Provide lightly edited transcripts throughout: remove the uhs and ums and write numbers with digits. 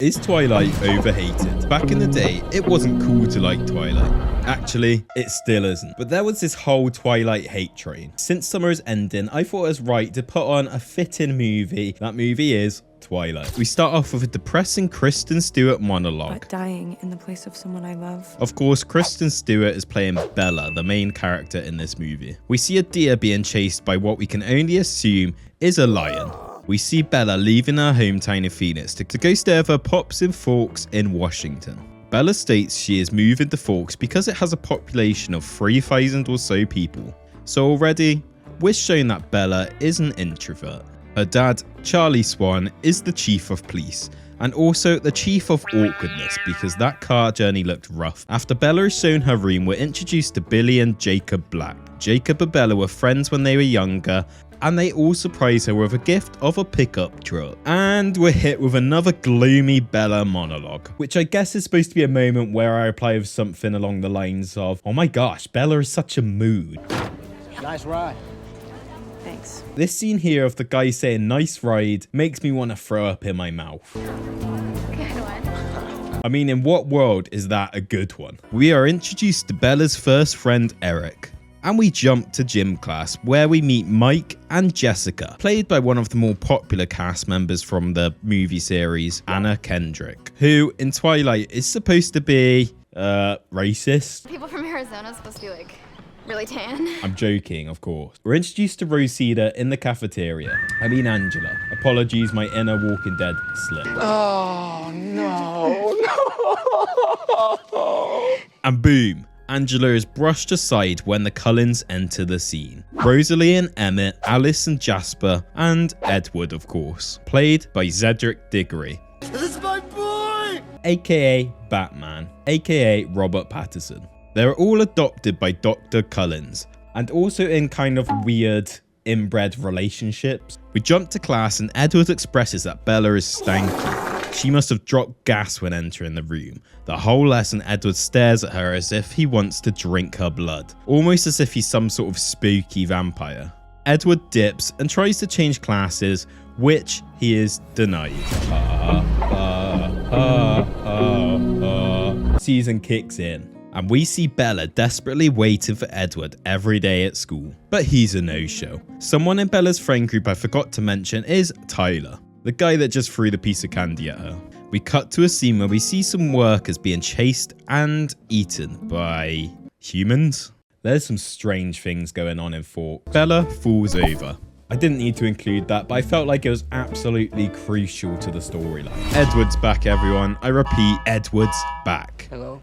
Is Twilight overhated? Back in the day, it wasn't cool to like Twilight. Actually, it still isn't. But there was this whole Twilight hate train. Since summer's ending, I thought it was right to put on a fitting movie. That movie is Twilight. We start off with a depressing Kristen Stewart monologue. But dying in the place of someone I love. Of course, Kristen Stewart is playing Bella, the main character in this movie. We see a deer being chased by what we can only assume is a lion. We see Bella leaving her hometown of Phoenix to go stay with her pops in Forks in Washington. Bella states she is moving to Forks because it has a population of 3,000 or so people. So already, we're shown that Bella is an introvert. Her dad, Charlie Swan, is the chief of police, and also the chief of awkwardness because that car journey looked rough. After Bella is shown her room, we're introduced to Billy and Jacob Black. Jacob and Bella were friends when they were younger, and they all surprise her with a gift of a pickup truck. And we're hit with another gloomy Bella monologue, which I guess is supposed to be a moment where I reply with something along the lines of, "Oh my gosh, Bella is such a mood." Nice ride. Thanks. This scene here of the guy saying "nice ride" makes me want to throw up in my mouth. Good one. I mean, in what world is that a good one? We are introduced to Bella's first friend, Eric. And we jump to gym class where we meet Mike and Jessica, played by one of the more popular cast members from the movie series, Anna Kendrick, who in Twilight is supposed to be, racist. People from Arizona are supposed to be like really tan. I'm joking, of course. We're introduced to Rosita in the cafeteria. I mean Angela. Apologies, my inner Walking Dead slip. Oh, no. And boom. Angela is brushed aside when the Cullens enter the scene. Rosalie and Emmett, Alice and Jasper, and Edward, of course, played by Cedric Diggory. This is my boy! AKA Batman, AKA Robert Pattinson. They're all adopted by Dr. Cullens, and also in kind of weird inbred relationships. We jump to class and Edward expresses that Bella is stanky. She must have dropped gas when entering the room. The whole lesson, Edward stares at her as if he wants to drink her blood, almost as if he's some sort of spooky vampire. Edward dips and tries to change classes, which he is denied. Season kicks in, and we see Bella desperately waiting for Edward every day at school. But he's a no-show. Someone in Bella's friend group I forgot to mention is Tyler, the guy that just threw the piece of candy at her. We cut to a scene where we see some workers being chased and eaten by humans. There's some strange things going on in Forks. Bella falls over. I didn't need to include that, but I felt like it was absolutely crucial to the storyline. Edward's back, everyone. I repeat, Edward's back. Hello?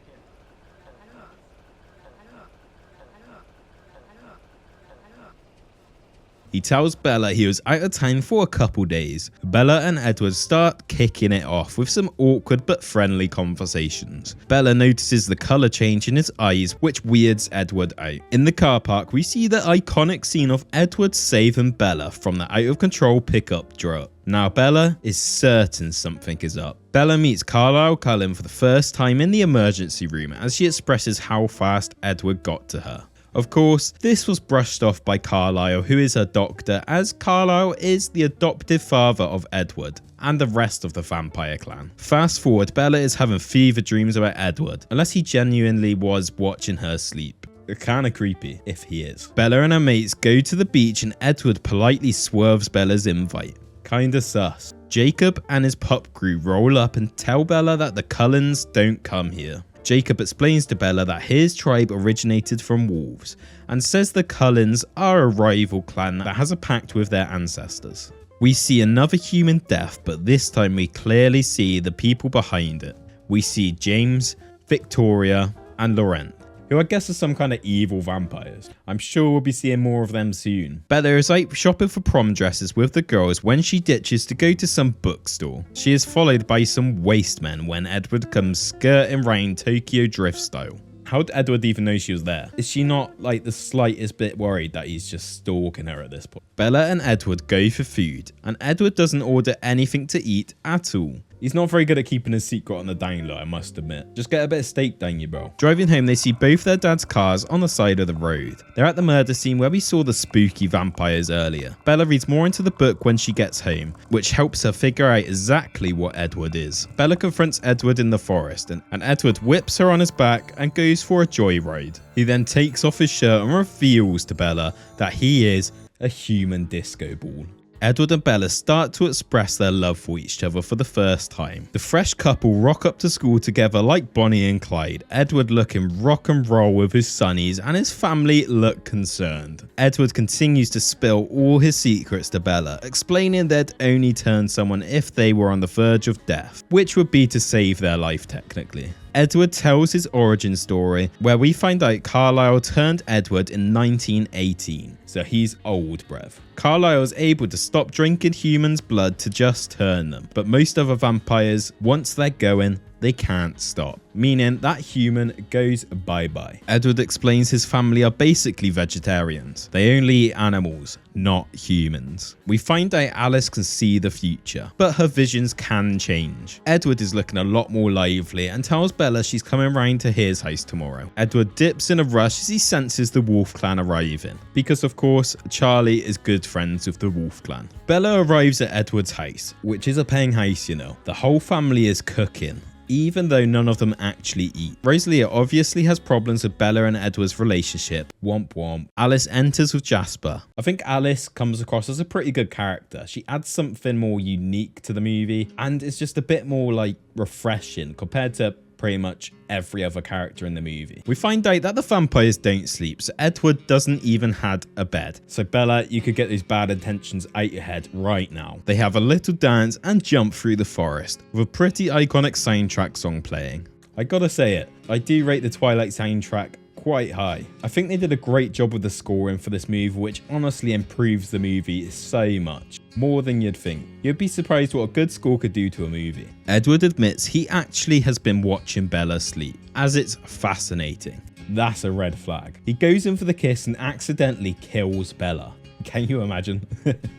He tells Bella he was out of town for a couple days. Bella and Edward start kicking it off with some awkward but friendly conversations. Bella notices the colour change in his eyes, which weirds Edward out. In the car park, we see the iconic scene of Edward saving Bella from the out-of-control pickup truck. Now Bella is certain something is up. Bella meets Carlisle Cullen for the first time in the emergency room as she expresses how fast Edward got to her. Of course, this was brushed off by Carlisle, who is her doctor, as Carlisle is the adoptive father of Edward and the rest of the vampire clan. Fast forward, Bella is having fever dreams about Edward, unless he genuinely was watching her sleep. Kinda creepy, if he is. Bella and her mates go to the beach and Edward politely swerves Bella's invite. Kinda sus. Jacob and his pup crew roll up and tell Bella that the Cullens don't come here. Jacob explains to Bella that his tribe originated from wolves and says the Cullens are a rival clan that has a pact with their ancestors. We see another human death, but this time we clearly see the people behind it. We see James, Victoria, and Laurent, who I guess are some kind of evil vampires. I'm sure we'll be seeing more of them soon. Bella is out shopping for prom dresses with the girls when she ditches to go to some bookstore. She is followed by some waste men when Edward comes skirting round Tokyo Drift style. How did Edward even know she was there? Is she not like the slightest bit worried that he's just stalking her at this point? Bella and Edward go for food, and Edward doesn't order anything to eat at all. He's not very good at keeping his secret on the down low, I must admit. Just get a bit of steak down you, bro. Driving home, they see both their dad's cars on the side of the road. They're at the murder scene where we saw the spooky vampires earlier. Bella reads more into the book when she gets home, which helps her figure out exactly what Edward is. Bella confronts Edward in the forest, and Edward whips her on his back and goes for a joyride. He then takes off his shirt and reveals to Bella that he is a human disco ball. Edward and Bella start to express their love for each other for the first time. The fresh couple rock up to school together like Bonnie and Clyde, Edward looking rock and roll with his sunnies and his family look concerned. Edward continues to spill all his secrets to Bella, explaining they'd only turn someone if they were on the verge of death, which would be to save their life technically. Edward tells his origin story, where we find out Carlisle turned Edward in 1918, so he's old, bruv. Carlisle is able to stop drinking humans' blood to just turn them, but most other vampires, once they're going, they can't stop, meaning that human goes bye-bye. Edward explains his family are basically vegetarians. They only eat animals, not humans. We find out Alice can see the future, but her visions can change. Edward is looking a lot more lively and tells Bella she's coming round to his house tomorrow. Edward dips in a rush as he senses the Wolf Clan arriving, because of course, Charlie is good friends with the Wolf Clan. Bella arrives at Edward's house, which is a paying house, you know. The whole family is cooking, even though none of them actually eat. Rosalia obviously has problems with Bella and Edward's relationship. Womp womp. Alice enters with Jasper. I think Alice comes across as a pretty good character. She adds something more unique to the movie and is just a bit more like refreshing compared to pretty much every other character in the movie. We find out that the vampires don't sleep, so Edward doesn't even have a bed. So Bella, you could get these bad intentions out your head right now. They have a little dance and jump through the forest with a pretty iconic soundtrack song playing. I gotta say it, I do rate the Twilight soundtrack quite high. I think they did a great job with the scoring for this movie, which honestly improves the movie so much. More than you'd think. You'd be surprised what a good score could do to a movie. Edward admits he actually has been watching Bella sleep, as it's fascinating. That's a red flag. He goes in for the kiss and accidentally kills Bella. Can you imagine?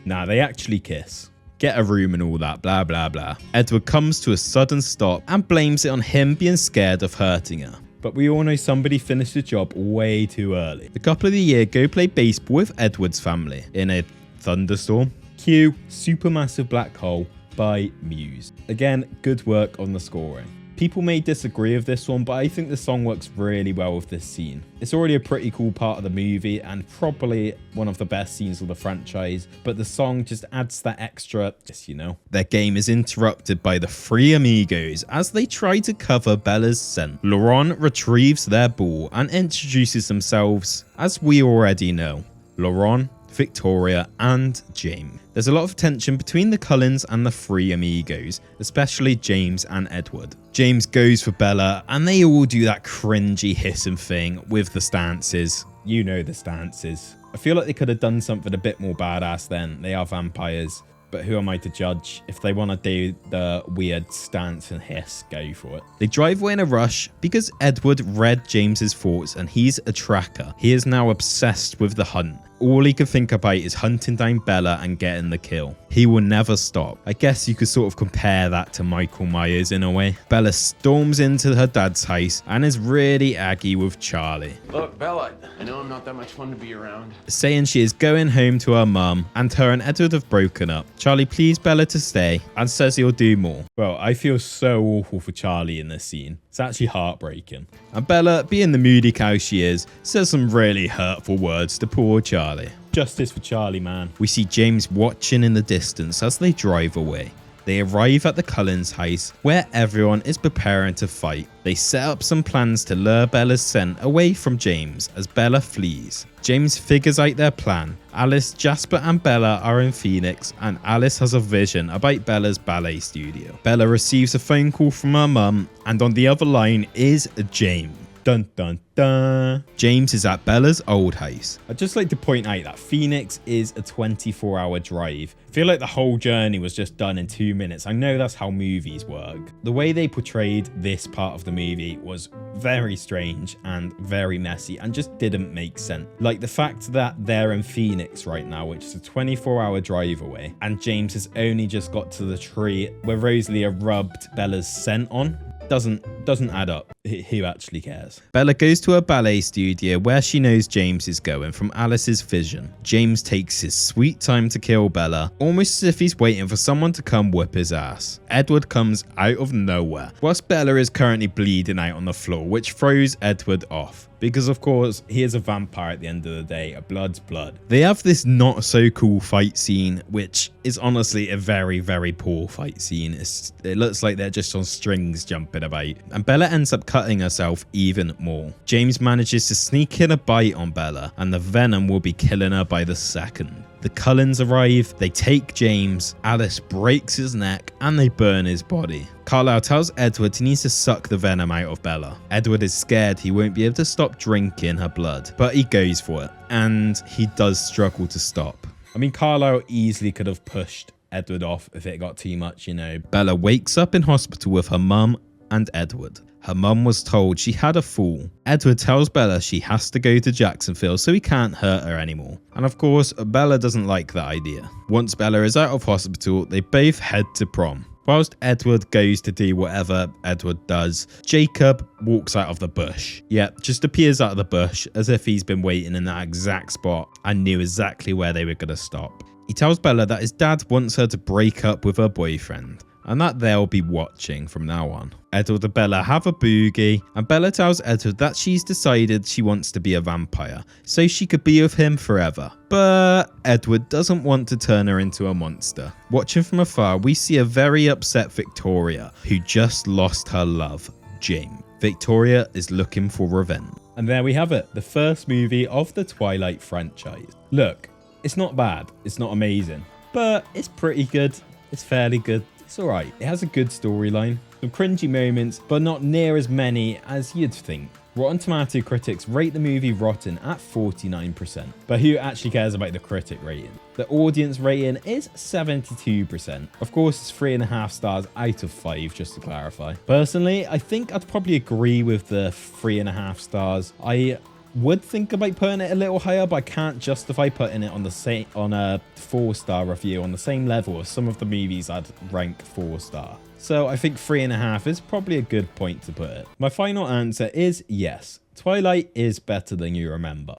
Nah, they actually kiss. Get a room and all that, blah blah blah. Edward comes to a sudden stop and blames it on him being scared of hurting her. But we all know somebody finished the job way too early. The couple of the year go play baseball with Edward's family in a thunderstorm. Cue Supermassive Black Hole by Muse. Again, good work on the scoring. People may disagree with this one, but I think the song works really well with this scene. It's already a pretty cool part of the movie and probably one of the best scenes of the franchise, but the song just adds that extra, just you know. Their game is interrupted by the three amigos as they try to cover Bella's scent. Laurent retrieves their ball and introduces themselves as we already know. Laurent, Victoria and James. There's a lot of tension between the Cullens and the three amigos, especially James and Edward. James goes for Bella and they all do that cringy hissing thing with the stances. You know the stances. I feel like they could have done something a bit more badass then. They are vampires. But who am I to judge? If they want to do the weird stance and hiss, go for it. They drive away in a rush because Edward read James's thoughts and he's a tracker. He is now obsessed with the hunt. All he can think about is hunting down Bella and getting the kill. He will never stop. I guess you could sort of compare that to Michael Myers in a way. Bella storms into her dad's house and is really aggy with Charlie. Look, Bella, I know I'm not that much fun to be around. Saying she is going home to her mum and her and Edward have broken up. Charlie pleads Bella to stay and says he'll do more. Well, I feel so awful for Charlie in this scene. It's actually heartbreaking. And Bella, being the moody cow she is, says some really hurtful words to poor Charlie. Justice for Charlie, man. We see James watching in the distance as they drive away. They arrive at the Cullens' house where everyone is preparing to fight. They set up some plans to lure Bella's scent away from James as Bella flees. James figures out their plan. Alice, Jasper and Bella are in Phoenix and Alice has a vision about Bella's ballet studio. Bella receives a phone call from her mum and on the other line is James. Dun dun dun. James is at Bella's old house. I'd just like to point out that Phoenix is a 24-hour drive. I feel like the whole journey was just done in 2 minutes. I know that's how movies work. The way they portrayed this part of the movie was very strange and very messy and just didn't make sense. Like the fact that they're in Phoenix right now, which is a 24-hour drive away, and James has only just got to the tree where Rosalia rubbed Bella's scent on. Doesn't add up. Who actually cares? Bella goes to a ballet studio where she knows James is going from Alice's vision. James takes his sweet time to kill Bella, almost as if he's waiting for someone to come whip his ass. Edward comes out of nowhere, whilst Bella is currently bleeding out on the floor, which throws Edward off. Because of course, he is a vampire at the end of the day, a blood's blood. They have this not so cool fight scene, which is honestly a very, very poor fight scene. It looks like they're just on strings jumping about. And Bella ends up cutting herself even more. James manages to sneak in a bite on Bella, and the venom will be killing her by the second. The Cullens arrive, they take James, Alice breaks his neck, and they burn his body. Carlisle tells Edward he needs to suck the venom out of Bella. Edward is scared he won't be able to stop drinking her blood, but he goes for it, and he does struggle to stop. I mean, Carlisle easily could have pushed Edward off if it got too much, you know. Bella wakes up in hospital with her mum and Edward. Her mum was told she had a fall. Edward tells Bella she has to go to Jacksonville so he can't hurt her anymore. And of course, Bella doesn't like that idea. Once Bella is out of hospital, they both head to prom. Whilst Edward goes to do whatever Edward does, Jacob walks out of the bush. Yep, just appears out of the bush as if he's been waiting in that exact spot and knew exactly where they were going to stop. He tells Bella that his dad wants her to break up with her boyfriend, and that they'll be watching from now on. Edward and Bella have a boogie, and Bella tells Edward that she's decided she wants to be a vampire, so she could be with him forever. But Edward doesn't want to turn her into a monster. Watching from afar, we see a very upset Victoria, who just lost her love, James. Victoria is looking for revenge. And there we have it, the first movie of the Twilight franchise. Look, it's not bad, it's not amazing, but it's pretty good, it's fairly good. It's alright, it has a good storyline, some cringy moments, but not near as many as you'd think. Rotten Tomato critics rate the movie rotten at 49%, but who actually cares about the critic rating? The audience rating is 72%. Of course, it's 3.5 stars out of 5, just to clarify. Personally, I think I'd probably agree with the 3.5 stars. I would think about putting it a little higher, but I can't justify putting it on the same on a 4-star review on the same level as some of the movies I'd rank 4-star. So I think 3.5 is probably a good point to put it. My final answer is yes. Twilight is better than you remember.